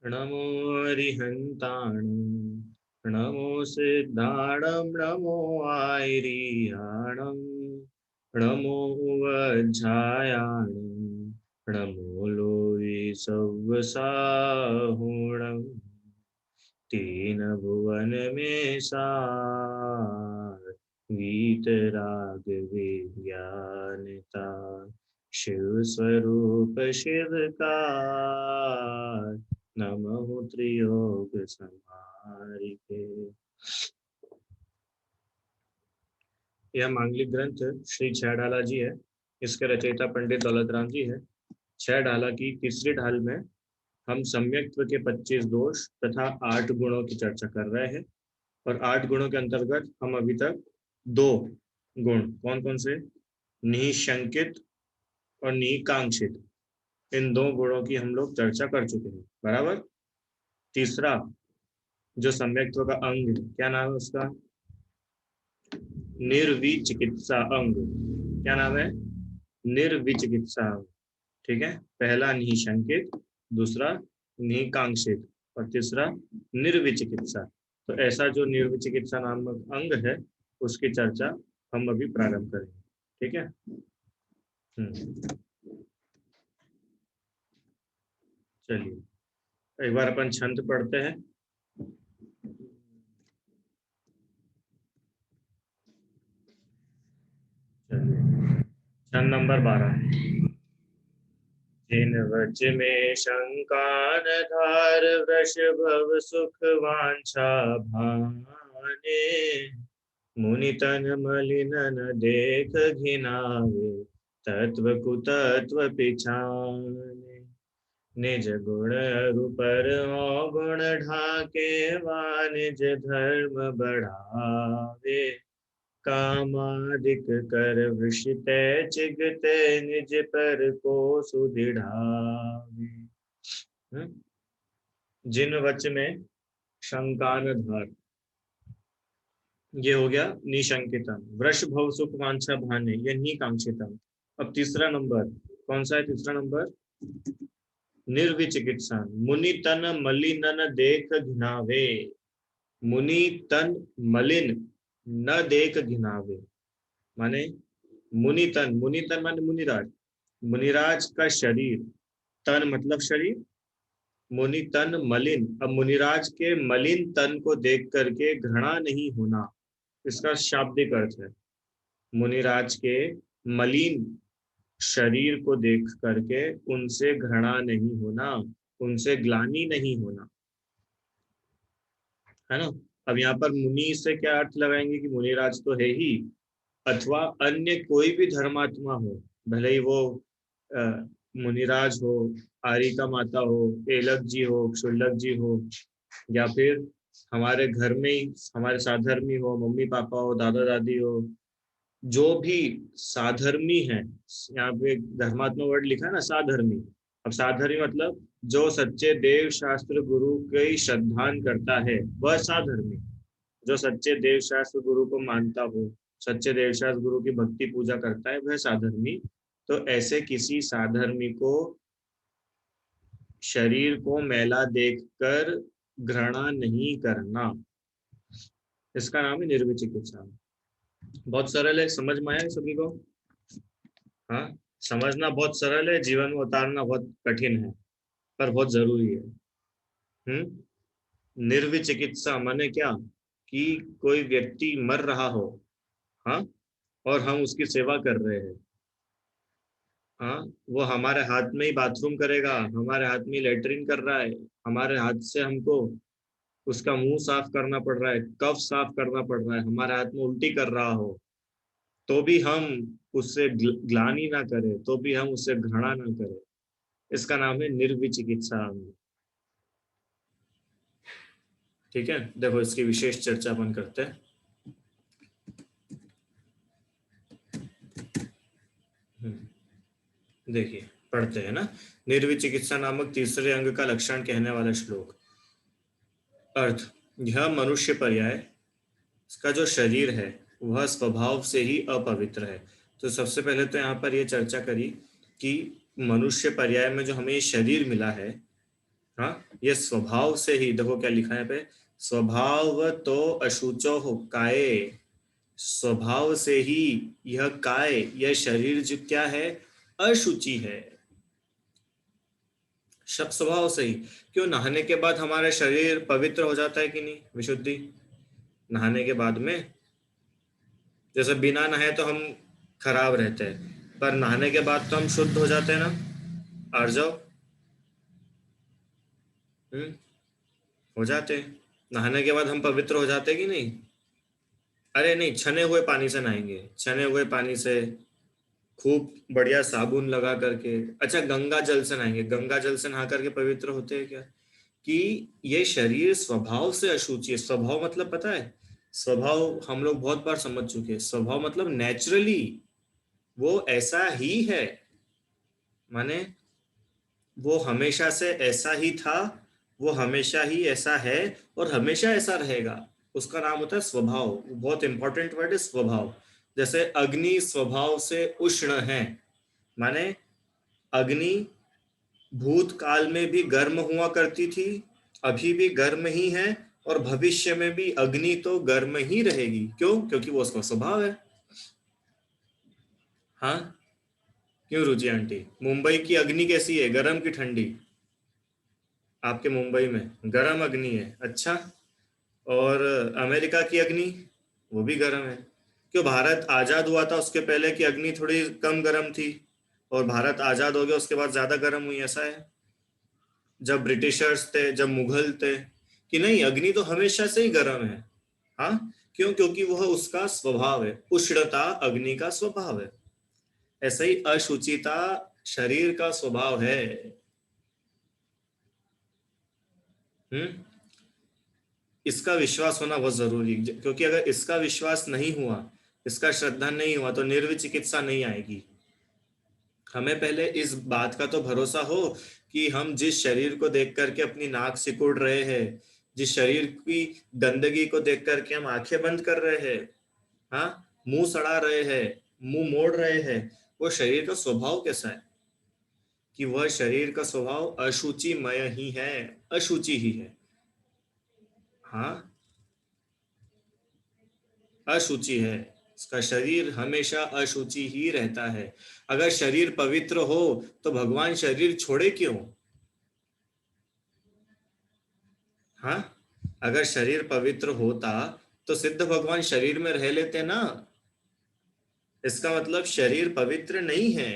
नमो अरिहन्ताणं नमो सिद्धाणं नमो आयरियाणं नमो वज्झायाणं नमो लोई सव्वसाहुणं तीन भुवन में सार वीतराग विज्ञानता शिव स्वरूप शिवकार नमः त्रियोग संहारिके। यह मांगलिक ग्रंथ श्री छह ढाला जी है। इसके रचयिता पंडित दौलत राम जी है। छह ढाला की तीसरी ढाल में हम सम्यक्त्व के 25 दोष तथा 8 गुणों की चर्चा कर रहे हैं। और 8 गुणों के अंतर्गत हम अभी तक 2 गुण, कौन कौन से, निशंकित और निकांक्षित, इन 2 गुणों की हम लोग चर्चा कर चुके हैं, बराबर। तीसरा जो सम्यक्त्व का अंग है, क्या नाम है उसका, निर्विचिकित्सा अंग। क्या नाम है, निर्विचिकित्सा अंग। ठीक है, पहला निशंकित, दूसरा निकांक्षित और तीसरा निर्विचिकित्सा। तो ऐसा जो निर्विचिकित्सा नामक अंग है उसकी चर्चा हम अभी प्रारंभ करेंगे। ठीक है। चलिए एक बार अपन छंद पढ़ते हैं। चलिए छंद नंबर 12। जिन वच में शंका न धार वृष भव सुख वांछा भाने मुनि तन मलिन न देख घिनावे तत्व कुतत्व पिछाने निज गुण अरुपर अवगुण ढाके वाणिज धर्म बढ़ावे कामादिक कर वृषिते चिगते निज पर को सुदृढ़ावे। जिन वच में शंकान धार, ये हो गया निशंकितम। वृष भव सुख वांछा भाने, ये निकांक्षितम। अब तीसरा नंबर कौन सा है, तीसरा नंबर निर्विचिकित्सा। मुनि तन मलिन न देख घिनावे, मुनि तन मलिन न देख घिनावे, माने मुनि तन माने मुनिराज, मुनिराज का शरीर, तन मतलब शरीर, मुनि तन मलिन, अब मुनिराज के मलिन तन को देख करके घृणा नहीं होना, इसका शाब्दिक अर्थ है। मुनिराज के मलिन शरीर को देख करके उनसे घृणा नहीं होना, उनसे ग्लानि नहीं होना, है ना। अब यहाँ पर मुनि से क्या अर्थ लगाएंगे कि मुनिराज तो है ही, अथवा अन्य कोई भी धर्मात्मा हो, भले ही वो मुनिराज हो, आरिका माता हो, एलक जी हो, क्षुल्लक जी हो, या फिर हमारे घर में ही हमारे साधर्मी हो, मम्मी पापा हो, दादा दादी हो, जो भी साधर्मी है, यहाँ पे धर्मात्मा वर्ड लिखा है ना, साधर्मी। अब साधर्मी मतलब जो सच्चे देव शास्त्र गुरु की श्रद्धान करता है वह साधर्मी, जो सच्चे देव शास्त्र गुरु को मानता हो, सच्चे देव शास्त्र गुरु की भक्ति पूजा करता है, वह साधर्मी। तो ऐसे किसी साधर्मी को शरीर को मैला देखकर घृणा नहीं करना, इसका नाम है निर्विचिकित्सा। बहुत सरल है, समझ में आया सभी को। हाँ, समझना बहुत सरल है, जीवन में उतारना बहुत कठिन है, पर बहुत जरूरी है। निर्विचिकित्सा माने क्या, कि कोई व्यक्ति मर रहा हो, हाँ, और हम उसकी सेवा कर रहे हैं, हाँ, वो हमारे हाथ में ही बाथरूम करेगा, हमारे हाथ में ही लेटरिन कर रहा है, हमारे हाथ से हमको उसका मुंह साफ करना पड़ रहा है, कफ साफ करना पड़ रहा है, हमारे हाथ में उल्टी कर रहा हो, तो भी हम उससे ग्लानि ना करें, तो भी हम उससे घृणा ना करें, इसका नाम है निर्विचिकित्सा। ठीक है, देखो इसकी विशेष चर्चा अपन करते हैं। देखिए पढ़ते हैं ना, निर्विचिकित्सा नामक तीसरे अंग का लक्षण कहने वाला श्लोक। अर्थ, यह मनुष्य पर्याय, इसका जो शरीर है वह स्वभाव से ही अपवित्र है। तो सबसे पहले तो यहाँ पर यह चर्चा करी कि मनुष्य पर्याय में जो हमें शरीर मिला है, हाँ, ये स्वभाव से ही, देखो क्या लिखा है पे, स्वभाव तो अशुचो हो काये, स्वभाव से ही यह काय, यह शरीर जो क्या है, अशुचि है। सब स्वभाव से ही। क्यों, नहाने के बाद हमारा शरीर पवित्र हो जाता है कि नहीं, विशुद्धि, नहाने के बाद में। जैसे बिना नहाए तो हम खराब रहते हैं, पर नहाने के बाद तो हम शुद्ध हो जाते हैं ना, आर्जव। हम्म, हो जाते हैं। नहाने के बाद हम पवित्र हो जाते हैं कि नहीं। अरे नहीं, छने हुए पानी से नहाएंगे, छने हुए पानी से, खूब बढ़िया साबुन लगा करके। अच्छा, गंगा जल से नहाएंगे, गंगा जल से नहा करके पवित्र होते हैं क्या। कि ये शरीर स्वभाव से अशुचि है। स्वभाव मतलब पता है, स्वभाव हम लोग बहुत बार समझ चुके हैं। स्वभाव मतलब नेचुरली वो ऐसा ही है, माने वो हमेशा से ऐसा ही था, वो हमेशा ही ऐसा है, और हमेशा ऐसा रहेगा। उसका नाम होता है स्वभाव। बहुत इंपॉर्टेंट वर्ड है स्वभाव। जैसे अग्नि स्वभाव से उष्ण है, माने अग्नि भूतकाल में भी गर्म हुआ करती थी, अभी भी गर्म ही है, और भविष्य में भी अग्नि तो गर्म ही रहेगी। क्यों, क्योंकि वो उसका स्वभाव है। हाँ, क्यों रुचि आंटी, मुंबई की अग्नि कैसी है, गर्म की ठंडी। आपके मुंबई में गर्म अग्नि है, अच्छा। और अमेरिका की अग्नि, वो भी गर्म है। क्यों, भारत आजाद हुआ था उसके पहले की अग्नि थोड़ी कम गर्म थी, और भारत आजाद हो गया उसके बाद ज्यादा गर्म हुई, ऐसा है। जब ब्रिटिशर्स थे, जब मुगल थे, कि नहीं, अग्नि तो हमेशा से ही गर्म है। हाँ, क्यों, क्योंकि वह उसका स्वभाव है, उष्णता अग्नि का स्वभाव है। ऐसे ही अशुचिता शरीर का स्वभाव है। हम्म, इसका विश्वास होना बहुत जरूरी है, क्योंकि अगर इसका विश्वास नहीं हुआ, इसका श्रद्धा नहीं हुआ, तो निर्विचिकित्सा नहीं आएगी। हमें पहले इस बात का तो भरोसा हो कि हम जिस शरीर को देख करके अपनी नाक सिकुड़ रहे हैं, जिस शरीर की गंदगी को देख करके हम आंखें बंद कर रहे हैं, हाँ, मुंह सड़ा रहे हैं, मुंह मोड़ रहे हैं, वो शरीर का स्वभाव कैसा है, कि वह शरीर का स्वभाव अशुचिमय ही है, अशुचि ही है। हाँ, अशुचि है। उसका शरीर हमेशा अशुचि ही रहता है। अगर शरीर पवित्र हो तो भगवान शरीर छोड़े क्यों। हाँ, अगर शरीर पवित्र होता तो सिद्ध भगवान शरीर में रह लेते ना। इसका मतलब शरीर पवित्र नहीं है।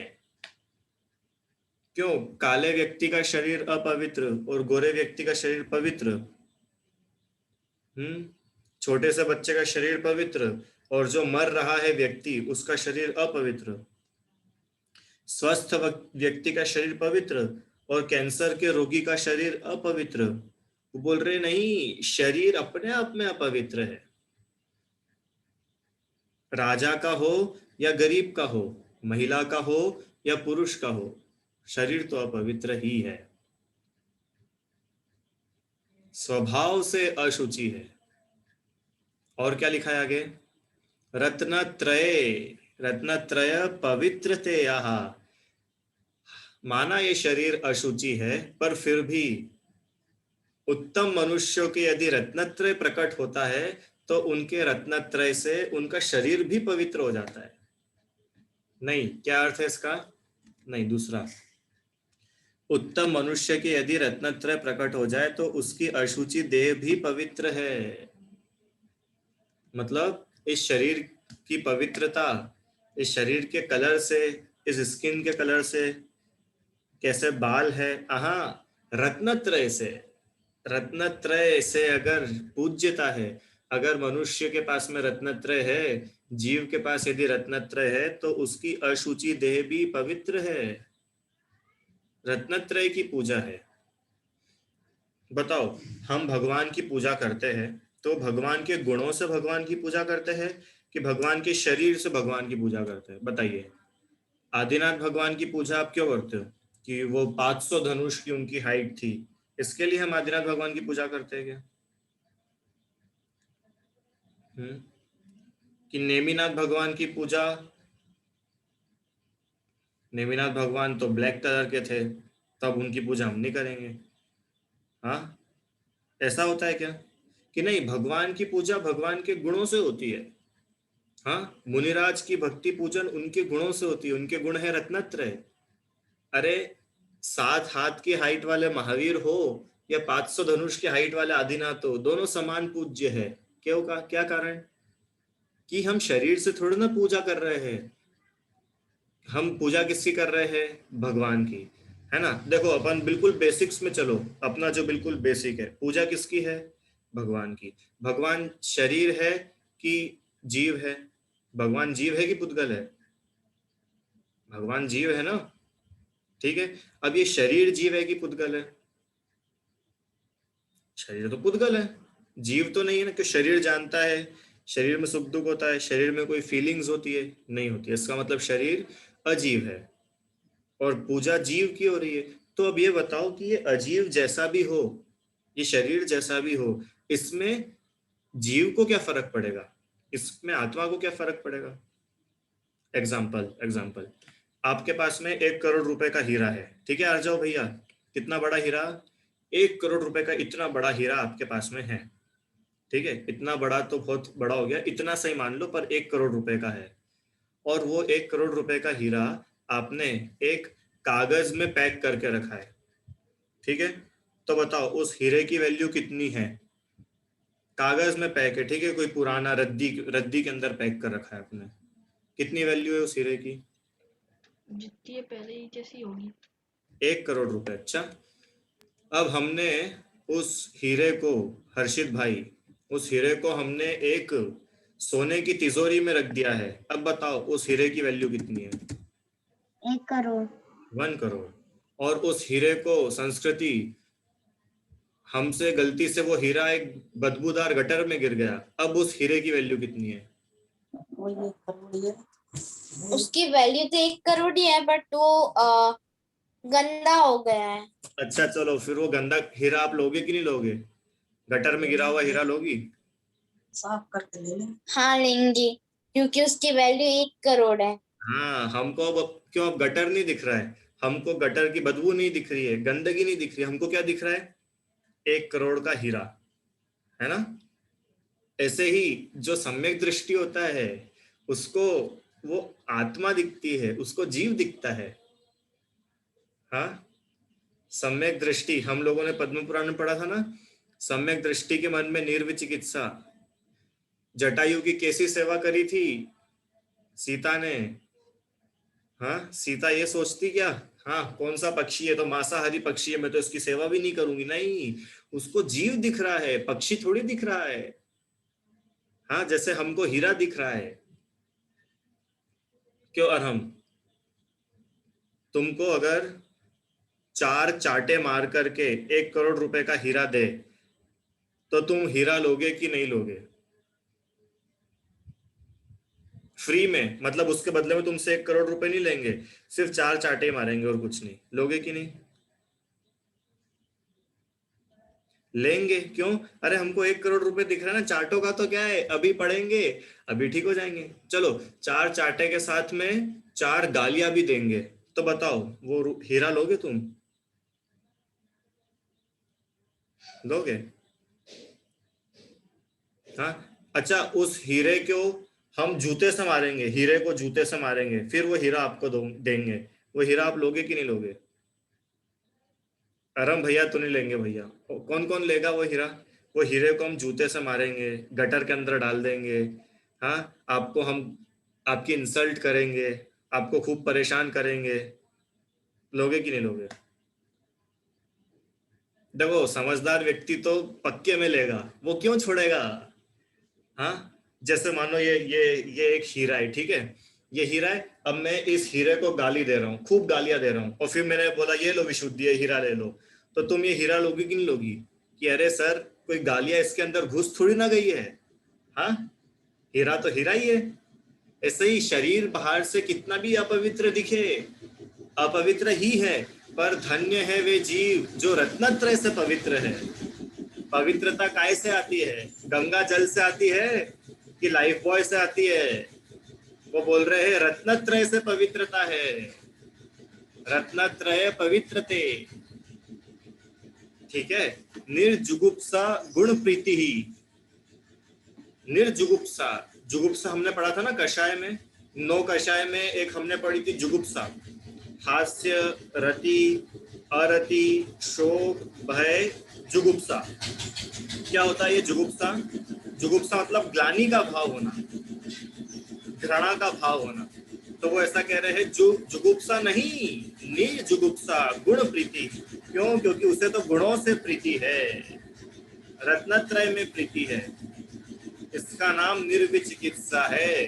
क्यों, काले व्यक्ति का शरीर अपवित्र और गोरे व्यक्ति का शरीर पवित्र। हम्म, छोटे से बच्चे का शरीर पवित्र, और जो मर रहा है व्यक्ति उसका शरीर अपवित्र। स्वस्थ व्यक्ति का शरीर पवित्र, और कैंसर के रोगी का शरीर अपवित्र। वो बोल रहे नहीं, शरीर अपने आप में अपवित्र है। राजा का हो या गरीब का हो, महिला का हो या पुरुष का हो, शरीर तो अपवित्र ही है, स्वभाव से अशुचि है। और क्या लिखा है आगे, रत्नत्रय, रत्नत्रय पवित्र ते यहाँ। माना ये शरीर अशुचि है, पर फिर भी उत्तम मनुष्यों के यदि रत्नत्रय प्रकट होता है, तो उनके रत्नत्रय से उनका शरीर भी पवित्र हो जाता है। नहीं, क्या अर्थ है इसका, नहीं दूसरा, उत्तम मनुष्य के यदि रत्नत्रय प्रकट हो जाए तो उसकी अशुचि देह भी पवित्र है। मतलब इस शरीर की पवित्रता, इस शरीर के कलर से, इस स्किन के कलर से, कैसे बाल है, हाँ, रत्नत्रय से, रत्नत्रय से अगर पूज्यता है, अगर मनुष्य के पास में रत्नत्रय है, जीव के पास यदि रत्नत्रय है, तो उसकी अशुचि देह भी पवित्र है। रत्नत्रय की पूजा है। बताओ, हम भगवान की पूजा करते हैं तो भगवान के गुणों से भगवान की पूजा करते हैं, कि भगवान के शरीर से भगवान की पूजा करते हैं, बताइए। आदिनाथ भगवान की पूजा आप क्यों करते हो, कि वो 500 धनुष की उनकी हाइट थी, इसके लिए हम आदिनाथ भगवान की पूजा करते हैं क्या। हम्म, कि नेमिनाथ भगवान की पूजा, नेमिनाथ भगवान तो ब्लैक कलर के थे, तब उनकी पूजा हम नहीं करेंगे। हाँ, ऐसा होता है क्या कि नहीं, भगवान की पूजा भगवान के गुणों से होती है। हाँ, मुनिराज की भक्ति पूजन उनके गुणों से होती है, उनके गुण है रत्नत्रय। अरे 7 हाथ की हाइट वाले महावीर हो या 500 धनुष की हाइट वाले आदिनाथ हो, दोनों समान पूज्य है। क्यों का क्या कारण? कि हम शरीर से थोड़ी ना पूजा कर रहे हैं, हम पूजा किसकी कर रहे हैं, भगवान की। है ना? देखो अपन बिल्कुल बेसिक्स में चलो, अपना जो बिल्कुल बेसिक है, पूजा किसकी है, भगवान की। भगवान शरीर है कि जीव है? भगवान जीव है कि पुद्गल है? भगवान जीव है ना। ठीक है, अब ये शरीर जीव है कि पुद्गल है? शरीर तो पुद्गल है, जीव तो नहीं है ना। कि शरीर जानता है, शरीर में सुख दुख होता है, शरीर में कोई फीलिंग्स होती है, नहीं होती है। इसका मतलब शरीर अजीव है और पूजा जीव की हो रही है। तो अब ये बताओ कि ये अजीव जैसा भी हो, ये शरीर जैसा भी हो, इसमें जीव को क्या फर्क पड़ेगा, इसमें आत्मा को क्या फर्क पड़ेगा? एग्जाम्पल एग्जाम्पल, आपके पास में 1 करोड़ रुपए का हीरा है, ठीक है? आ जाओ भैया, कितना बड़ा हीरा, 1 करोड़ रुपए का इतना बड़ा हीरा आपके पास में है। ठीक है, इतना बड़ा तो बहुत बड़ा हो गया, इतना सही मान लो, पर 1 करोड़ रुपए का है। और वो 1 करोड़ रुपए का हीरा आपने एक कागज में पैक करके रखा है। ठीक है, तो बताओ उस हीरे की वैल्यू कितनी है? कागज में पैक है, ठीक है, कोई पुराना रद्दी रद्दी के अंदर पैक कर रखा है आपने, कितनी वैल्यू है उस हीरे की? जितनी है पहले ही जैसी होगी। 1 करोड़ रुपए। अच्छा, अब हमने उस हीरे को, हर्षित भाई, उस हीरे को हमने एक सोने की तिजोरी में रख दिया है। अब बताओ उस हीरे की वैल्यू कितनी है? 1 करोड़। 1 करोड़। और उस हीरे को संस्कृति, हमसे गलती से वो हीरा एक बदबूदार गटर में गिर गया, अब उस हीरे की वैल्यू कितनी है? वो 1 करोड़ ही है। उसकी वैल्यू तो 1 करोड़ ही है, बट वो गंदा हो गया है। अच्छा चलो, फिर वो गंदा हीरा आप लोगे कि नहीं लोगे? गटर में गिरा हुआ हीरा लोगी? साफ करके ले लें। हाँ लेंगे, क्योंकि उसकी वैल्यू 1 करोड़ है। हाँ, हमको अब क्यों, अब गटर नहीं दिख रहा है, हमको गटर की बदबू नहीं दिख रही है, गंदगी नहीं दिख रही है, हमको क्या दिख रहा है? 1 करोड़ का हीरा, है ना? ऐसे ही जो सम्यक दृष्टि होता है, उसको वो आत्मा दिखती है, उसको जीव दिखता है। हाँ, सम्यक दृष्टि, हम लोगों ने पद्म पुराण में पढ़ा था ना, सम्यक दृष्टि के मन में निर्विचिकित्सा। जटायु की कैसी सेवा करी थी सीता ने? हाँ, सीता ये सोचती क्या, हाँ कौन सा पक्षी है, तो मांसाहारी पक्षी है, मैं तो इसकी सेवा भी नहीं करूंगी। नहीं, उसको जीव दिख रहा है, पक्षी थोड़ी दिख रहा है। हाँ, जैसे हमको हीरा दिख रहा है। क्यों? और हम तुमको अगर 4 चाटे मार करके 1 करोड़ रुपए का हीरा दे, तो तुम हीरा लोगे कि नहीं लोगे? फ्री में, मतलब उसके बदले में तुमसे 1 करोड़ रुपए नहीं लेंगे, सिर्फ 4 चाटे मारेंगे और कुछ नहीं, लोगे कि नहीं? लेंगे। क्यों? अरे हमको 1 करोड़ रुपए दिख रहा है ना, चाटों का तो क्या है, अभी पढ़ेंगे, अभी ठीक हो जाएंगे। चलो, 4 चाटे के साथ में 4 गालियां भी देंगे, तो बताओ वो हीरा लोगे तुम? लोगे? हाँ। अच्छा, उस हीरे को हम जूते से मारेंगे, हीरे को जूते से मारेंगे, फिर वो हीरा आपको देंगे, वो हीरा आप लोगे कि नहीं लोगे? अरम भैया तो नहीं लेंगे भैया, कौन कौन लेगा वो हीरा? वो हीरे को हम जूते से मारेंगे, गटर के अंदर डाल देंगे। हाँ, आपको हम, आपकी इंसल्ट करेंगे, आपको खूब परेशान करेंगे, लोगे कि नहीं लोगे? देखो समझदार व्यक्ति तो पक्के में लेगा, वो क्यों छोड़ेगा? हाँ, जैसे मानो ये एक हीरा है, ठीक है, ये हीरा है, अब मैं इस हीरे को गाली दे रहा हूँ, खूब गालियां दे रहा हूँ, और फिर मैंने बोला ये लो विशुद्धि, ये हीरा ले लो, तो तुम ये हीरा लोगी कि नहीं लोगी? कि अरे सर, कोई गालियां इसके अंदर घुस थोड़ी ना गई है। हाँ, हीरा तो हीरा ही है। ऐसे ही शरीर बाहर से कितना भी अपवित्र दिखे, अपवित्र ही है, पर धन्य है वे जीव जो रत्नत्रय से पवित्र है। पवित्रता काय से आती है? गंगा जल से आती है कि लाइफ बॉय से आती है? वो बोल रहे हैं रत्नत्रय से पवित्रता है, रत्नत्रय पवित्रते। ठीक है। निर्जुगुप्सा गुण प्रीति ही। निर्जुगुप्सा, जुगुप्सा हमने पढ़ा था ना कषाय में, 9 कषाय में एक हमने पढ़ी थी जुगुप्सा। हास्य, रति, अरति, शोक, भय, जुगुप्सा। क्या होता है ये जुगुप्सा? जुगुप्सा मतलब ग्लानि का भाव होना, घृणा का भाव होना। तो वो ऐसा कह रहे हैं जुगुप्सा नहीं, निर्जुगुप्सा गुण प्रीति। क्यों? क्योंकि उसे तो गुणों से प्रीति है, रत्नत्रय में प्रीति है। इसका नाम निर्विचिकित्सा है,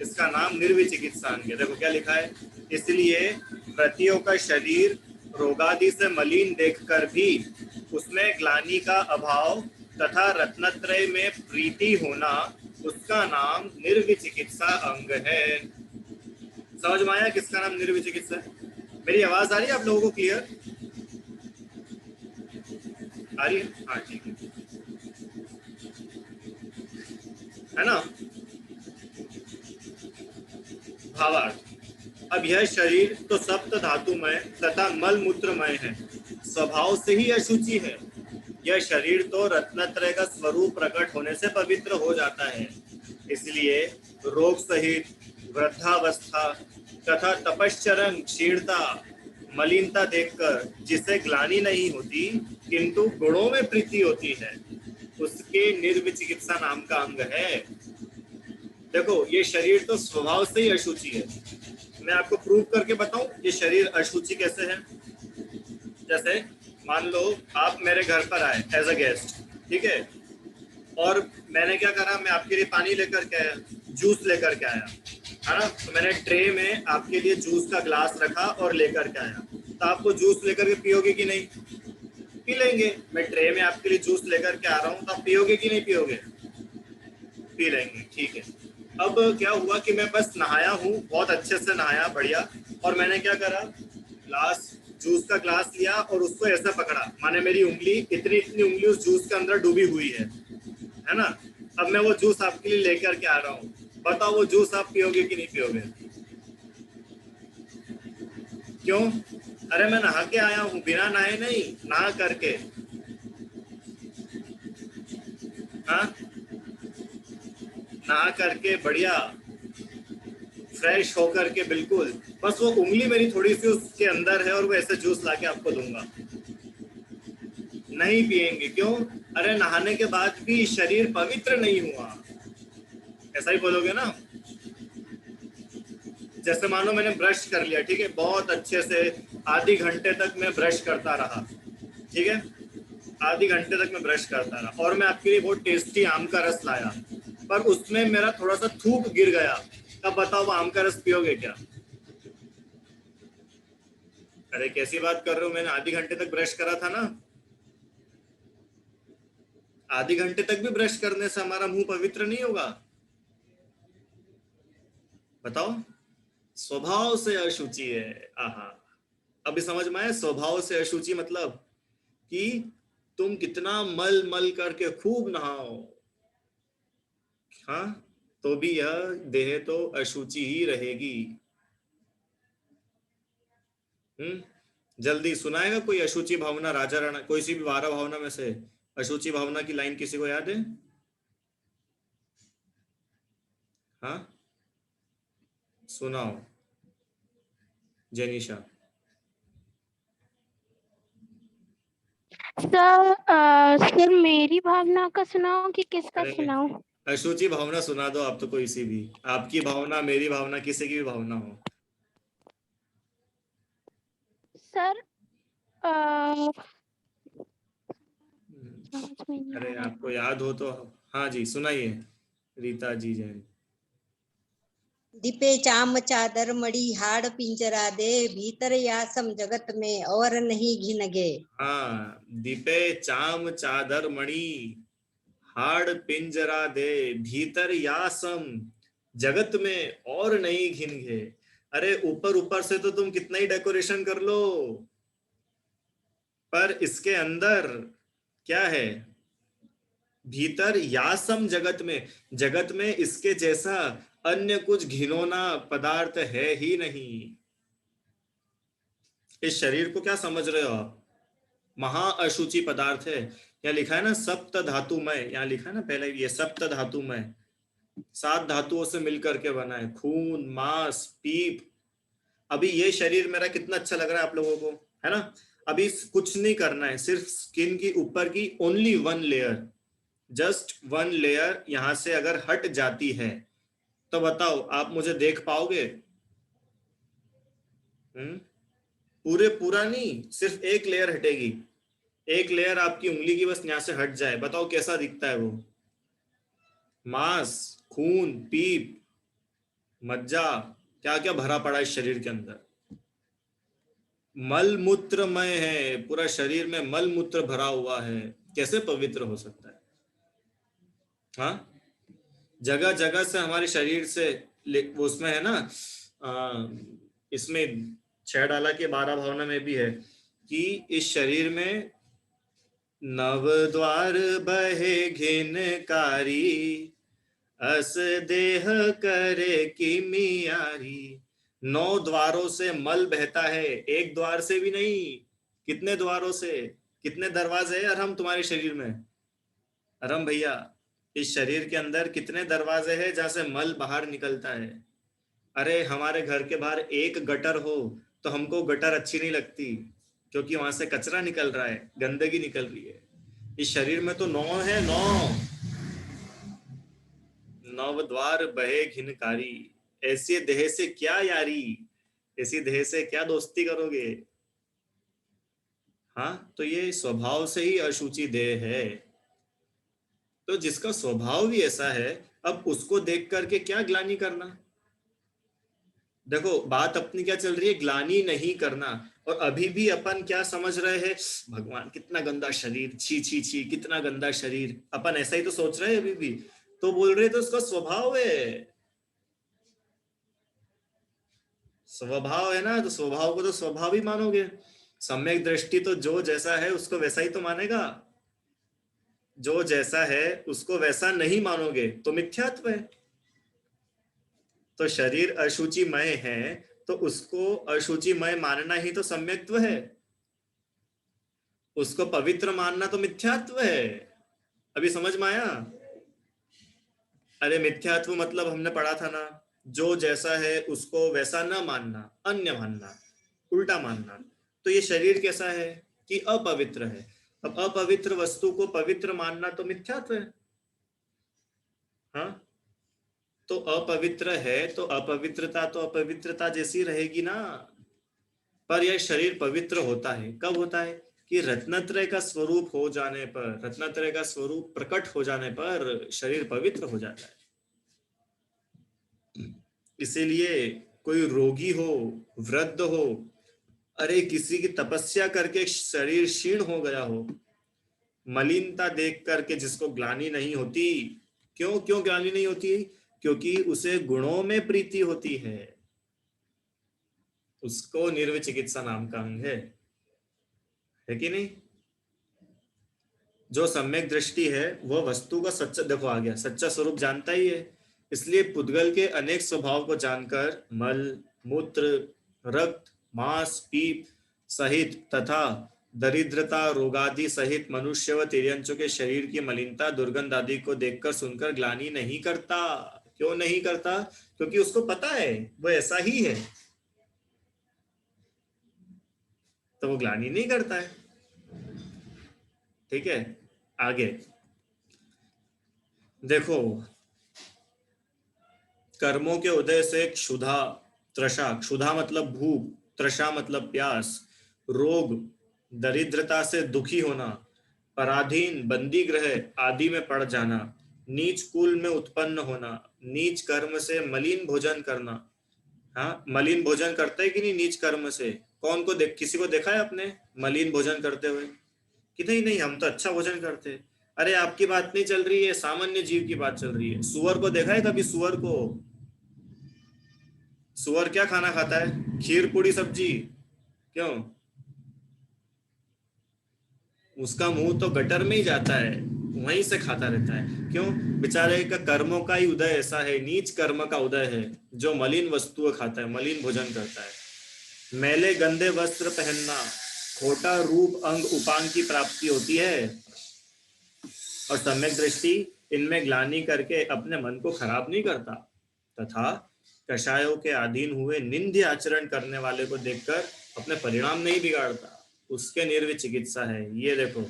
इसका नाम निर्विचिकित्सा है। देखो क्या लिखा है, इसलिए प्रतियों का शरीर रोगादि से मलिन देखकर भी उसमें ग्लानि का अभाव तथा रत्नत्रय में प्रीति होना, उसका नाम निर्विचिकित्सा अंग है। समझ में आया किसका नाम निर्विचिकित्सा है? मेरी आवाज आ रही है आप लोगों को क्लियर? आ रही है? हाँ ठीक है ना। भावार्थ, अब यह शरीर तो सप्त धातुमय तथा मल मूत्रमय है, स्वभाव से ही अशुचि है। यह शरीर तो रत्नत्रय का स्वरूप प्रकट होने से पवित्र हो जाता है, इसलिए रोग सहित वृद्धावस्था तथा तपश्चरण क्षीणता मलिनता देखकर जिसे ग्लानि नहीं होती किंतु गुणों में प्रीति होती है, उसके निर्विचिकित्सा नाम का अंग है। देखो ये शरीर तो स्वभाव से ही अशुचि है। मैं आपको प्रूव करके बताऊं ये शरीर अशुचि कैसे है। जैसे मान लो आप मेरे घर पर आए एज अ गेस्ट, ठीक है, और मैंने क्या करा, मैं आपके लिए पानी लेकर के आया, जूस लेकर के आया, है ना। तो मैंने ट्रे में आपके लिए जूस का ग्लास रखा और लेकर के आया, तो आप वो जूस लेकर के पियोगे कि नहीं? पी लेंगे। मैं ट्रे में आपके लिए जूस लेकर के आ रहा हूँ, तो आप पियोगे कि नहीं पियोगे? पी लेंगे, ठीक है। अब क्या हुआ कि मैं बस नहाया हूँ, बहुत अच्छे से नहाया, बढ़िया, और मैंने क्या करा, ग्लास जूस का ग्लास लिया और उसको ऐसे पकड़ा, माने मेरी उंगली इतनी इतनी उंगली उस जूस के अंदर डूबी हुई है ना। अब मैं वो जूस आपके लिए लेकर के आ रहा हूँ, बताओ वो जूस आप पियोगे कि नहीं पियोगे? क्यों? अरे मैं नहा के आया हूँ, बिना नहाए नहीं, नहा करके। हाँ, नहा करके बढ़िया फ्रेश होकर के, बिल्कुल, बस वो उंगली मेरी थोड़ी सी उसके अंदर है और वो ऐसे जूस लाके आपको दूंगा, नहीं पिएंगे। क्यों? अरे नहाने के बाद भी शरीर पवित्र नहीं हुआ, ऐसा ही बोलोगे ना। जैसे मानो मैंने ब्रश कर लिया, ठीक है, बहुत अच्छे से आधे घंटे तक मैं ब्रश करता रहा, ठीक है, आधे घंटे तक मैं ब्रश करता रहा, और मैं आपके लिए बहुत टेस्टी आम का रस लाया, पर उसमें मेरा थोड़ा सा थूक गिर गया, तब बताओ वो आम का रस पियोगे क्या? अरे कैसी बात कर रहे हो, मैंने आधे घंटे तक ब्रश करा था ना। आधे घंटे तक भी ब्रश करने से हमारा मुंह पवित्र नहीं होगा? बताओ। स्वभाव से अशुचि है। आहा, अभी समझ में आया स्वभाव से अशुचि मतलब कि तुम कितना मल मल करके खूब नहाओ, हाँ, तो भी यह देह तो अशुचि ही रहेगी। जल्दी सुनाएगा कोई अशुचि भावना, राजा राणा, कोई सी भी 12 भावना में से अशुचि भावना की लाइन किसी को याद है? हाँ, सुनाओ जेनिशा। सर मेरी भावना का सुनाओ कि किसका अरे सुनाओ? अशुचि भावना सुना दो आप तो, कोई सी भी, आपकी भावना, मेरी भावना, किसी की भी भावना हो। सर अरे आपको याद हो तो। हाँ जी सुनाइए रीता जी जैन। दीपे चाम चादर मड़ी हाड़ पिंजरा दे, भीतर यासम जगत में और नहीं घिन गे। हाँ, दीपे चाम चादर मणि हाड़ पिंजरा दे, भीतर यासम जगत में और नहीं घिनगे। अरे ऊपर ऊपर से तो तुम कितना ही डेकोरेशन कर लो, पर इसके अंदर क्या है? भीतर यासम जगत में, जगत में इसके जैसा अन्य कुछ घिनौना पदार्थ है ही नहीं। इस शरीर को क्या समझ रहे हो आप? महा अशुचि पदार्थ है। यहाँ लिखा है ना सप्त धातुमय, यहाँ लिखा है ना पहले ये सप्त धातुमय, 7 धातुओं से मिलकर के बना है, खून, मांस, पीप। अभी ये शरीर मेरा कितना अच्छा लग रहा है आप लोगों को, है ना। अभी कुछ नहीं करना है, सिर्फ स्किन की ऊपर की ओनली 1 लेयर, जस्ट 1 लेयर यहां से अगर हट जाती है तो बताओ आप मुझे देख पाओगे? पूरा नहीं, सिर्फ 1 लेयर हटेगी, 1 लेयर आपकी उंगली की बस यहां से हट जाए, बताओ कैसा दिखता है वो? मांस, खून, पीप, मज्जा, क्या क्या भरा पड़ा है शरीर के अंदर। मल मूत्रमय है, पूरा शरीर में मल मूत्र भरा हुआ है, कैसे पवित्र हो सकता है? हाँ, जगह जगह से हमारे शरीर से उसमें है ना, इसमें 6 डाला के 12 भावना में भी है कि इस शरीर में नव द्वार बहे घिनकारी, अस देह करे की मियारी। 9 द्वारों से मल बहता है, 1 द्वार से भी नहीं। कितने द्वारों से, कितने दरवाजे हैं अरहम तुम्हारे शरीर में? अरहम भैया, इस शरीर के अंदर कितने दरवाजे हैं जहां से मल बाहर निकलता है? अरे हमारे घर के बाहर एक गटर हो तो हमको गटर अच्छी नहीं लगती, क्योंकि वहां से कचरा निकल रहा है, गंदगी निकल रही है। इस शरीर में तो 9 है, 9 द्वार बहे घिनकारी। ऐसी देह से क्या यारी, ऐसी देह से क्या दोस्ती करोगे? हाँ, तो ये स्वभाव से ही अशुचि देह है। तो जिसका स्वभाव भी ऐसा है, अब उसको देख करके क्या ग्लानि करना? देखो बात अपनी क्या चल रही है, ग्लानि नहीं करना। और अभी भी अपन क्या समझ रहे हैं, भगवान कितना गंदा शरीर, छी छी छी कितना गंदा शरीर, अपन ऐसा ही तो सोच रहे हैं अभी भी। तो बोल रहे तो उसका स्वभाव है, स्वभाव है ना, तो स्वभाव को तो स्वभाव ही मानोगे। सम्यक दृष्टि तो जो जैसा है उसको वैसा ही तो मानेगा, जो जैसा है उसको वैसा नहीं मानोगे तो मिथ्यात्व है। तो शरीर अशुचिमय है तो उसको अशुचिमय मानना ही तो सम्यक्त्व है, उसको पवित्र मानना तो मिथ्यात्व है। अभी समझ में आया? अरे मिथ्यात्व मतलब हमने पढ़ा था ना, जो जैसा है उसको वैसा न मानना, अन्य मानना, उल्टा मानना। तो ये शरीर कैसा है कि अपवित्र है। अब अपवित्र वस्तु को पवित्र मानना तो मिथ्यात्व है। हाँ, तो अपवित्र है तो अपवित्रता तो अपवित्रता जैसी रहेगी ना। पर यह शरीर पवित्र होता है, कब होता है? कि रत्नत्रय का स्वरूप हो जाने पर, रत्नत्रय का स्वरूप प्रकट हो जाने पर शरीर पवित्र हो जाता है। इसीलिए कोई रोगी हो, वृद्ध हो, अरे किसी की तपस्या करके शरीर क्षीण हो गया हो, मलिनता देख करके जिसको ग्लानि नहीं होती, क्यों ग्लानि नहीं होती? क्योंकि उसे गुणों में प्रीति होती है, उसको निर्विचिकित्सा नाम का अंग है कि नहीं? जो सम्यक दृष्टि है वह वस्तु का सच्चा, देखो आ गया, सच्चा स्वरूप जानता ही है। इसलिए पुद्गल के अनेक स्वभाव को जानकर मल, मूत्र, रक्त, मांस, पीप सहित तथा दरिद्रता, रोगादि सहित मनुष्य व तिर्यंचों के शरीर की मलिनता, दुर्गंध आदि को देखकर सुनकर ग्लानि नहीं करता। क्यों नहीं करता? क्योंकि उसको पता है वो ऐसा ही है, तो वो ग्लानि नहीं करता है। ठीक है, आगे देखो, कर्मों के उदय से क्षुधा, त्रषा, क्षुधा मतलब भूख, त्रषा मतलब प्यास, रोग, दरिद्रता से दुखी होना, पराधीन, बंदी गृह आदि में पड़ जाना, नीच कुल में उत्पन्न होना, नीच कर्म से मलिन भोजन करना। हाँ, मलिन भोजन करते है कि नहीं नीच कर्म से? कौन को किसी को देखा है आपने मलिन भोजन करते हुए? कि नहीं हम तो अच्छा भोजन करते हैं। अरे आपकी बात नहीं चल रही है, सामान्य जीव की बात चल रही है। सुअर को देखा है कभी? सुअर को, सुअर क्या खाना खाता है? खीर पूड़ी सब्जी। क्यों? उसका मुंह तो गटर में ही जाता है, वहीं से खाता रहता है। क्यों? बेचारे का कर्मों का ही उदय ऐसा है, नीच कर्म का उदय है, जो मलिन वस्तुएं खाता है, मलिन भोजन करता है। मैले गंदे वस्त्र पहनना, खोटा रूप अंग उपांग की प्राप्ति होती है, और सम्यक दृष्टि इनमें ग्लानि करके अपने मन को खराब नहीं करता, तथा कषायों के अधीन हुए निंद्य आचरण करने वाले को देखकर अपने परिणाम नहीं बिगाड़ता, उसके निर्विच चिकित्सा है। ये देखो,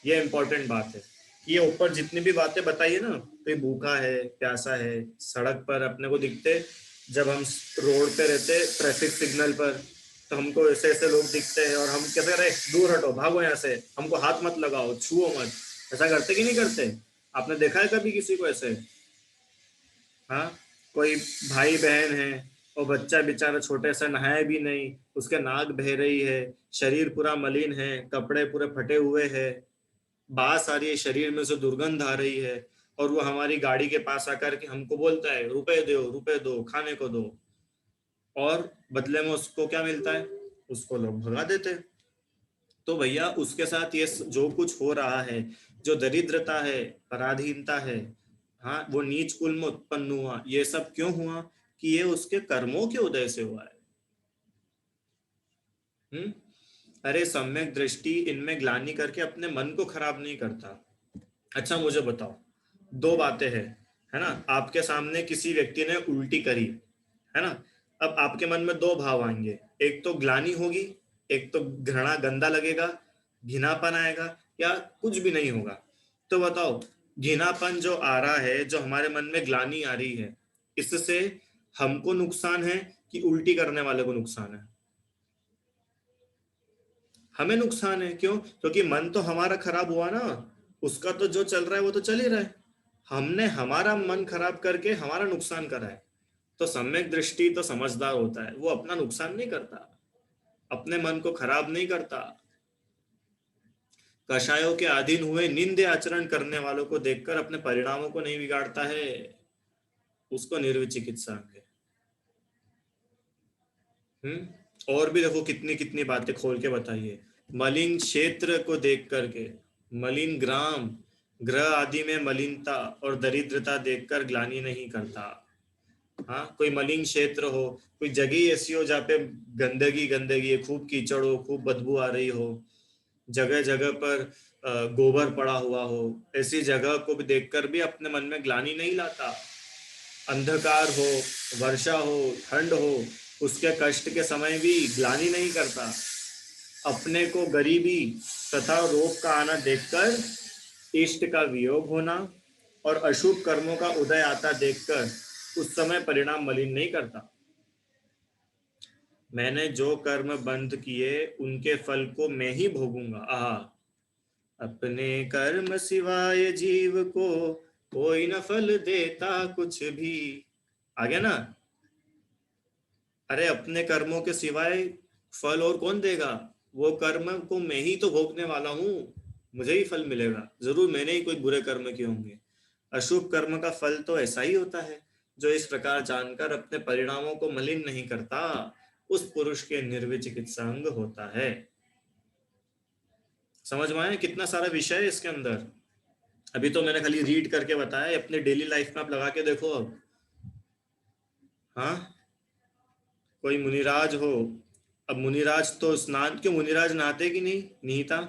ये इंपॉर्टेंट बात है। ये ऊपर जितनी भी बातें बताई है ना, कोई भूखा है, प्यासा है, सड़क पर अपने को दिखते, जब हम रोड पे रहते ट्रैफिक सिग्नल पर, तो हमको ऐसे ऐसे लोग दिखते हैं और हम कहते हैं, अरे दूर हटो, भागो यहाँ से, हमको हाथ मत लगाओ, छुओ मत। ऐसा करते कि नहीं करते? आपने देखा है कभी किसी को ऐसे? हाँ, कोई भाई बहन है और बच्चा बेचारा छोटे से नहाए भी नहीं, उसके नाक बह रही है, शरीर पूरा मलिन है, कपड़े पूरे फटे हुए हैं, बास आ रही है, शरीर में से दुर्गंध आ रही है, और वो हमारी गाड़ी के पास आकर के हमको बोलता है, रुपए दो, खाने को दो, और बदले में उसको क्या मिलता है? उसको लोग भगा देते हैं। तो भैया उसके साथ ये जो कुछ हो रहा है, जो दरिद्रता है, पराधीनता है, हाँ, वो नीच कुल में उत्पन्न हुआ, ये सब क्यों हुआ? कि ये उसके कर्मों के उदय से हुआ है। अरे सम्यक दृष्टि इनमें ग्लानि करके अपने मन को खराब नहीं करता। अच्छा मुझे बताओ, दो बातें हैं, है ना? आपके सामने किसी व्यक्ति ने उल्टी करी, है ना? अब आपके मन में दो भाव आएंगे, एक तो ग्लानि होगी, एक तो घृणा, गंदा लगेगा, घिनापन आएगा, या कुछ भी नहीं होगा। तो बताओ, घिनापन जो आ रहा है, जो हमारे मन में ग्लानि आ रही है, इससे हमको नुकसान है कि उल्टी करने वाले को नुकसान है? हमें नुकसान है। क्यों? क्योंकि मन तो हमारा खराब हुआ ना, उसका तो जो चल रहा है वो तो चल ही रहा है, हमने हमारा मन खराब करके हमारा नुकसान करा है। तो सम्यक दृष्टि तो समझदार होता है, वो अपना नुकसान नहीं करता, अपने मन को खराब नहीं करता। कषायों के अधीन हुए निंद्य आचरण करने वालों को देखकर अपने परिणामों को नहीं बिगाड़ता है, उसको निर्विचिकित्सा है। और भी देखो कितनी कितनी बातें खोल के बताइए। मलिन क्षेत्र को देख करके, मलिन ग्राम, ग्रह आदि में मलिनता और दरिद्रता देखकर ग्लानि नहीं करता। हाँ, कोई मलिन क्षेत्र हो, कोई जगह ऐसी हो जहाँ पे गंदगी गंदगी है, खूब कीचड़ हो, खूब बदबू आ रही हो, जगह जगह पर गोबर पड़ा हुआ हो, ऐसी जगह को भी देखकर भी अपने मन में ग्लानि नहीं लाता। अंधकार हो, वर्षा हो, ठंड हो, उसके कष्ट के समय भी ग्लानि नहीं करता। अपने को गरीबी तथा रोग का आना देखकर, इष्ट का वियोग होना और अशुभ कर्मों का उदय आता देखकर उस समय परिणाम मलिन नहीं करता। मैंने जो कर्म बंद किए उनके फल को मैं ही भोगूंगा। अपने कर्म सिवाय जीव को कोई न फल देता कुछ भी। आ गया ना? अरे अपने कर्मों के सिवाय फल और कौन देगा? वो कर्म को मैं ही तो भोगने वाला हूँ, मुझे ही फल मिलेगा, जरूर मैंने ही कोई बुरे कर्म किए होंगे। अशुभ कर्म का फल तो ऐसा ही होता है, जो इस प्रकार जानकर अपने परिणामों को मलिन नहीं करता, उस पुरुष के निर्विचिकित्सा अंग होता है। समझ में आया कितना सारा विषय है इसके अंदर? अभी तो मैंने खाली रीड करके बताया, अपने डेली लाइफ में आप लगा के देखो अब। हाँ, कोई मुनिराज हो, अब मुनिराज तो स्नान, क्यों मुनिराज नहाते कि नहीं? निहिता,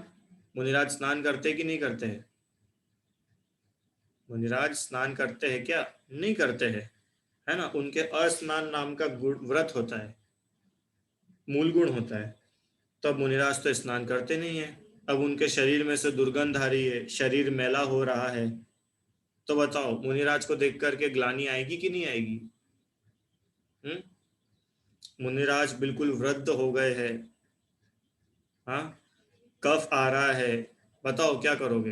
मुनिराज स्नान करते कि नहीं करते हैं? मुनिराज स्नान करते हैं क्या? नहीं करते हैं, है ना? उनके अस्नान नाम का व्रत होता है, मूल गुण होता है। तो अब मुनिराज तो स्नान करते नहीं है, अब उनके शरीर में से दुर्गंध आ रही है, शरीर मैला हो रहा है, तो बताओ मुनिराज को देख करके ग्लानि आएगी कि नहीं आएगी? मुनिराज बिल्कुल वृद्ध हो गए हैं, हाँ, कफ आ रहा है, बताओ क्या करोगे?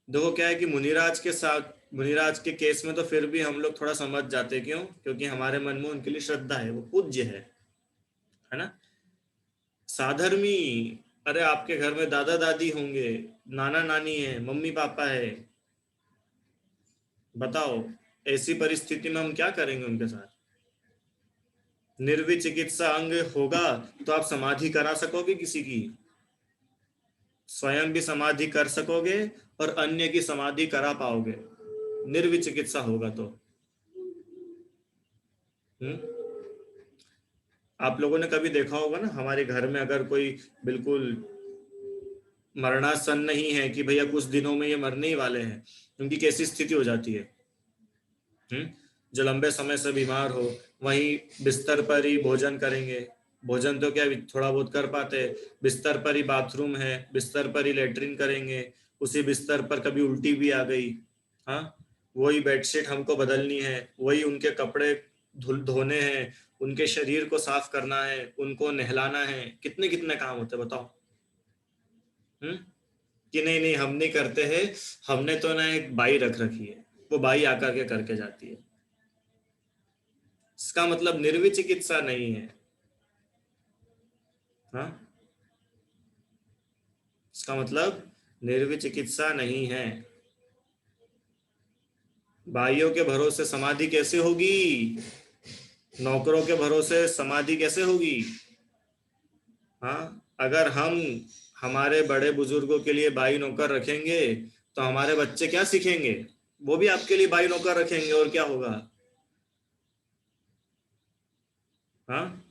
देखो क्या है कि मुनिराज के साथ, मुनिराज के केस में तो फिर भी हम लोग थोड़ा समझ जाते, क्यों? क्योंकि हमारे मन में उनके लिए श्रद्धा है, वो पूज्य है ना? साधर्मी, अरे आपके घर में दादा दादी होंगे, नाना नानी है, मम्मी पापा है, बताओ ऐसी परिस्थिति में हम क्या करेंगे उनके साथ? निर्विचिकित्सा अंग होगा तो आप समाधि करा सकोगे किसी की? स्वयं भी समाधि कर सकोगे और अन्य की समाधि करा पाओगे, निर्विचिकित्सा होगा तो। आप लोगों ने कभी देखा होगा ना, हमारे घर में अगर कोई बिल्कुल मरणासन नहीं है कि भैया कुछ दिनों में ये मरने ही वाले हैं, उनकी कैसी स्थिति हो जाती है। जो लंबे समय से बीमार हो, वहीं बिस्तर पर ही भोजन करेंगे, भोजन तो क्या थोड़ा बहुत कर पाते हैं, बिस्तर पर ही बाथरूम है, बिस्तर पर ही लेटरिन करेंगे, उसी बिस्तर पर कभी उल्टी भी आ गई, हाँ वही बेडशीट हमको बदलनी है, वही उनके कपड़े धोने हैं, उनके शरीर को साफ करना है, उनको नहलाना है, कितने कितने काम होते हैं बताओ। कि नहीं नहीं हम नहीं करते हैं, हमने तो ना एक बाई रख रखी है, वो बाई आकर के करके जाती है। इसका मतलब निर्विचिकित्सा नहीं है। हाँ, इसका मतलब निर्विचिकित्सा नहीं है। भाइयों के भरोसे समाधि कैसे होगी, नौकरों के भरोसे समाधि कैसे होगी। हाँ, अगर हम हमारे बड़े बुजुर्गों के लिए भाई नौकर रखेंगे तो हमारे बच्चे क्या सीखेंगे, वो भी आपके लिए भाई नौकर रखेंगे, और क्या होगा। हाँ,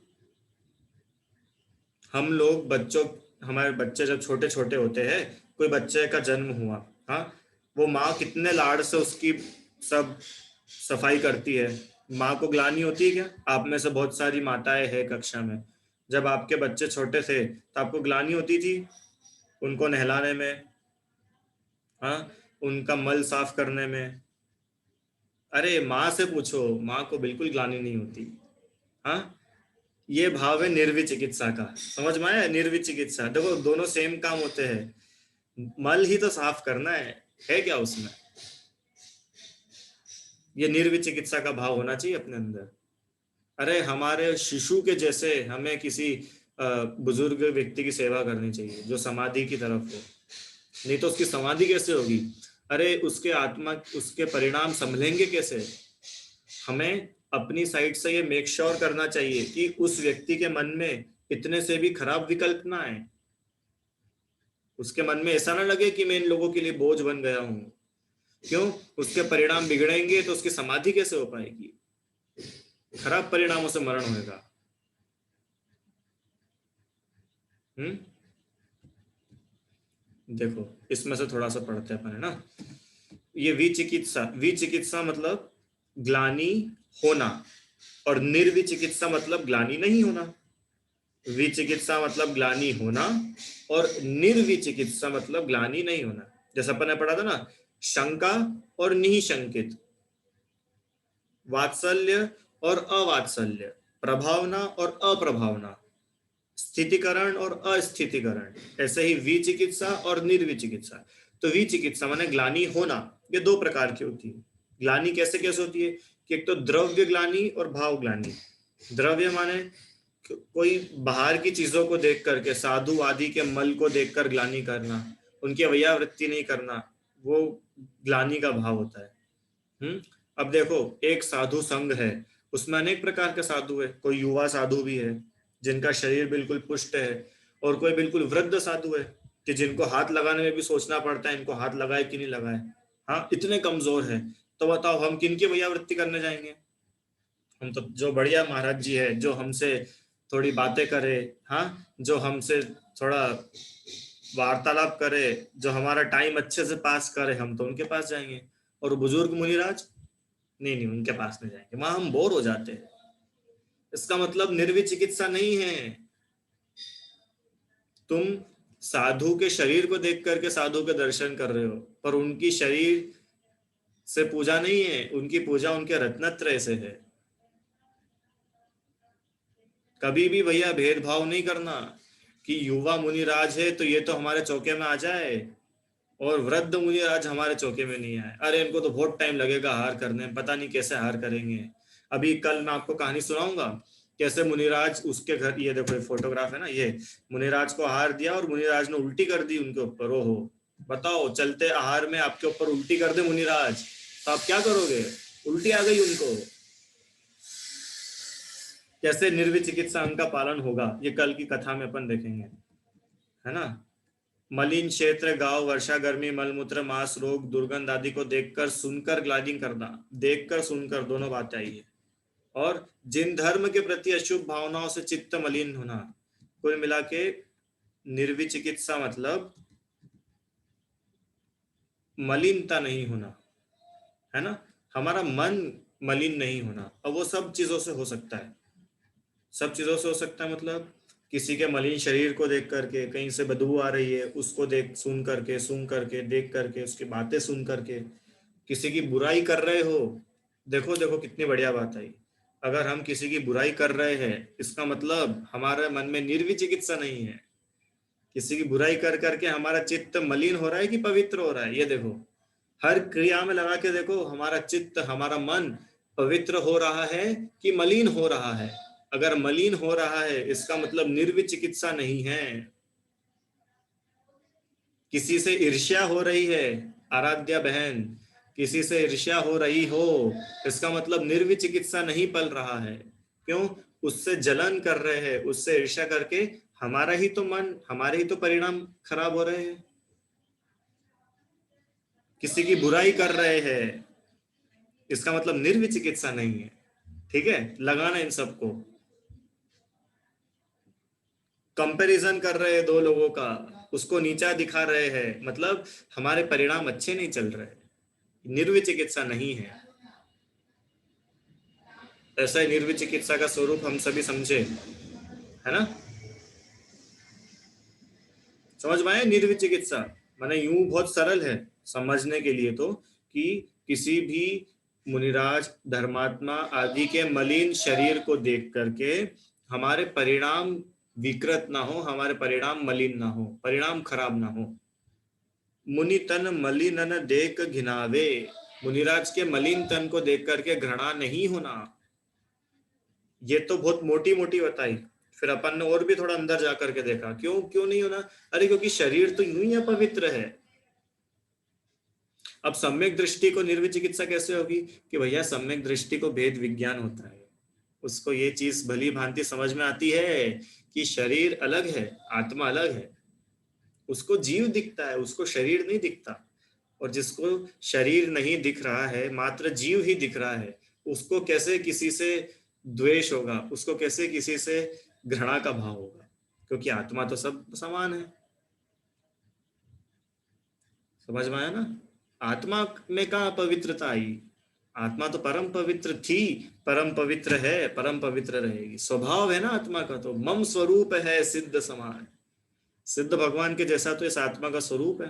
हम लोग हमारे बच्चे जब छोटे छोटे होते हैं, कोई बच्चे का जन्म हुआ, हाँ वो माँ कितने लाड़ से उसकी सब सफाई करती है, माँ को ग्लानि होती है क्या। आप में से बहुत सारी माताएं हैं कक्षा में, जब आपके बच्चे छोटे थे तो आपको ग्लानि होती थी उनको नहलाने में, हाँ उनका मल साफ करने में। अरे माँ से पूछो, माँ को बिल्कुल ग्लानि नहीं होती। हाँ, ये भाव है निर्विचिकित्सा का, समझ में आया। निर्विचिकित्सा देखो दोनों सेम काम होते हैं, मल ही तो साफ करना है क्या उसमें। ये निर्विचिकित्सा का भाव होना चाहिए अपने अंदर। अरे हमारे शिशु के जैसे हमें किसी बुजुर्ग व्यक्ति की सेवा करनी चाहिए जो समाधि की तरफ हो, नहीं तो उसकी समाधि कैसे होगी। अरे उसके आत्मा उसके परिणाम संभलेंगे कैसे। हमें अपनी साइड से ये मेक श्योर करना चाहिए कि उस व्यक्ति के मन में इतने से भी खराब विकल्प ना आए, उसके मन में ऐसा ना लगे कि मैं इन लोगों के लिए बोझ बन गया हूं। क्यों, उसके परिणाम बिगड़ेंगे तो उसकी समाधि कैसे हो पाएगी, खराब परिणामों से मरण होगा। देखो इसमें से थोड़ा सा पढ़ते हैं अपन, है ना। ये विचिकित्सा मतलब ग्लानि होना, और निर्विचिकित्सा मतलब ग्लानि नहीं होना। विचिकित्सा मतलब ग्लानि होना, और निर्विचिकित्सा मतलब ग्लानि नहीं होना। जैसा अपन ने पढ़ा था ना, शंका और निशंकित, वात्सल्य और अवात्सल्य, प्रभावना और अप्रभावना, स्थितिकरण और अस्थितिकरण, ऐसे ही विचिकित्सा और निर्विचिकित्सा। तो विचिकित्सा माने ग्लानि होना, ये दो प्रकार की होती है। ग्लानि कैसे कैसे होती है कि एक तो द्रव्य ग्लानि और भाव ग्लानि। द्रव्य माने कोई बाहर की चीजों को देख करके, साधु आदि के मल को देखकर ग्लानि करना, उनकी अवयववृत्ति नहीं करना, वो ग्लानि का भाव होता है। अब देखो एक साधु संघ है, उसमें अनेक प्रकार के साधु है, कोई युवा साधु भी है जिनका शरीर बिल्कुल पुष्ट है, और कोई बिल्कुल वृद्ध साधु है कि जिनको हाथ लगाने में भी सोचना पड़ता है इनको हाथ लगाए कि नहीं लगाए। हाँ, इतने कमजोर है, तो बताओ हम किन की वृत्ति करने जाएंगे। हम तो जो बढ़िया महाराज जी है, जो हमसे थोड़ी बातें करे, हाँ जो हमसे थोड़ा वार्तालाप करे, जो हमारा टाइम अच्छे से पास करे, हम तो उनके पास जाएंगे। और बुजुर्ग मुनिराज नहीं नहीं उनके पास नहीं जाएंगे, वहां हम बोर हो जाते हैं। इसका मतलब निर्विचिकित्सा नहीं है। तुम साधु के शरीर को देख करके साधु के दर्शन कर रहे हो, पर उनकी शरीर से पूजा नहीं है, उनकी पूजा उनके रत्नत्रय से है। कभी भी भैया भेदभाव नहीं करना कि युवा मुनिराज है तो ये तो हमारे चौके में आ जाए और वृद्ध मुनिराज हमारे चौके में नहीं आए। अरे इनको तो बहुत टाइम लगेगा हार करने में, पता नहीं कैसे हार करेंगे। अभी कल मैं आपको कहानी सुनाऊंगा कैसे मुनिराज उसके घर, ये देखो फोटोग्राफ है ना, ये मुनिराज को आहार दिया और मुनिराज ने उल्टी कर दी उनके ऊपर। ओहो, बताओ चलते आहार में आपके ऊपर उल्टी कर दे मुनिराज तो आप क्या करोगे। उल्टी आ गई उनको, कैसे निर्विचिकित्सा उनका पालन होगा ये कल की कथा में अपन देखेंगे, है ना। मलिन क्षेत्र, गांव, वर्षा, गर्मी, मलमूत्र, मांस, रोग, दुर्गंध आदि को देखकर सुनकर ग्लानि करना, देखकर सुनकर दोनों बातें आई है। और जिन धर्म के प्रति अशुभ भावनाओं से चित्त मलिन होना। कुल मिला के निर्विचिकित्सा मतलब मलिनता नहीं होना, है ना, हमारा मन मलिन नहीं होना। अब वो सब चीजों से हो सकता है, सब चीजों से हो सकता है मतलब किसी के मलिन शरीर को देख करके, कहीं से बदबू आ रही है उसको देख सुन करके देख करके, उसकी बातें सुन करके, किसी की बुराई कर रहे हो, देखो देखो कितनी बढ़िया बात आई। अगर हम किसी की बुराई कर रहे हैं इसका मतलब हमारे मन में निर्विचिकित्सा नहीं है। किसी की बुराई कर करके हमारा चित्त मलिन हो रहा है कि पवित्र हो रहा है, ये देखो। हर क्रिया में लगा के देखो हमारा चित्त, हमारा मन पवित्र हो रहा है कि मलिन हो रहा है। अगर मलिन हो रहा है इसका मतलब निर्विचिकित्सा नहीं है। किसी से ईर्ष्या हो रही है, आराध्या बहन, किसी से ईर्ष्या हो रही हो इसका मतलब निर्विचिकित्सा नहीं पल रहा है। क्यों? उससे जलन कर रहे हैं, उससे ईर्ष्या करके हमारा ही तो मन, हमारे ही तो परिणाम खराब हो रहे हैं। किसी की बुराई कर रहे हैं इसका मतलब निर्विचिकित्सा नहीं है। ठीक है, लगाना इन सबको। कंपैरिजन कर रहे हैं दो लोगों का, उसको नीचा दिखा रहे हैं, मतलब हमारे परिणाम अच्छे नहीं चल रहे, निर्विचिकित्सा नहीं है। ऐसा ही निर्विचिकित्सा का स्वरूप हम सभी समझे, है ना। समझ में आया? निर्विचिकित्सा माने यूं बहुत सरल है समझने के लिए तो, कि किसी भी मुनिराज, धर्मात्मा आदि के मलिन शरीर को देख करके हमारे परिणाम विकृत ना हो, हमारे परिणाम मलिन ना हो, परिणाम खराब ना हो। मुनि तन मलिनन देख घिनावे, मुनिराज के मलिन तन को देख करके घृणा नहीं होना। ये तो बहुत मोटी मोटी बताई, फिर अपन ने और भी थोड़ा अंदर जाकर के देखा, क्यों क्यों नहीं होना? अरे क्योंकि शरीर तो यूं ही अपवित्र है। अब सम्यक दृष्टि को निर्विचिकित्सा कैसे होगी? कि भैया सम्यक दृष्टि को भेद विज्ञान होता है, उसको ये चीज भली भांति समझ में आती है कि शरीर अलग है, आत्मा अलग है। उसको जीव दिखता है, उसको शरीर नहीं दिखता। और जिसको शरीर नहीं दिख रहा है, मात्र जीव ही दिख रहा है, उसको कैसे किसी से द्वेष होगा, उसको कैसे किसी से घृणा का भाव होगा? क्योंकि आत्मा तो सब समान है। समझ में आया ना? आत्मा में कहाँ पवित्रता आई? आत्मा तो परम पवित्र थी, परम पवित्र है, परम पवित्र रहेगी। स्वभाव है ना आत्मा का, तो मम स्वरूप है सिद्ध समान, सिद्ध भगवान के जैसा तो इस आत्मा का स्वरूप है।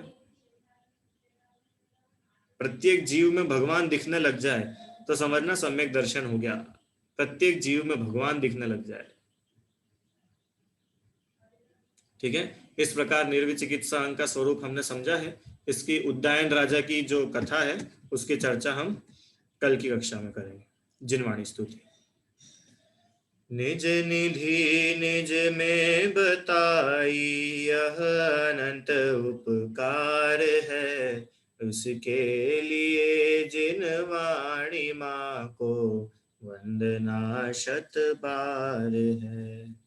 प्रत्येक जीव में भगवान दिखने लग जाए तो समझना सम्यक दर्शन हो गया। प्रत्येक जीव में भगवान दिखने लग जाए। ठीक है, इस प्रकार निर्विचिकित्सा अंग का स्वरूप हमने समझा है। इसकी उद्दायन राजा की जो कथा है उसकी चर्चा हम कल की कक्षा में करेंगे। जिनवाणी स्तुति। निज निधि निज में बताई, यह अनंत उपकार है, उसके लिए जिनवाणी माँ को वंदना शत बार है।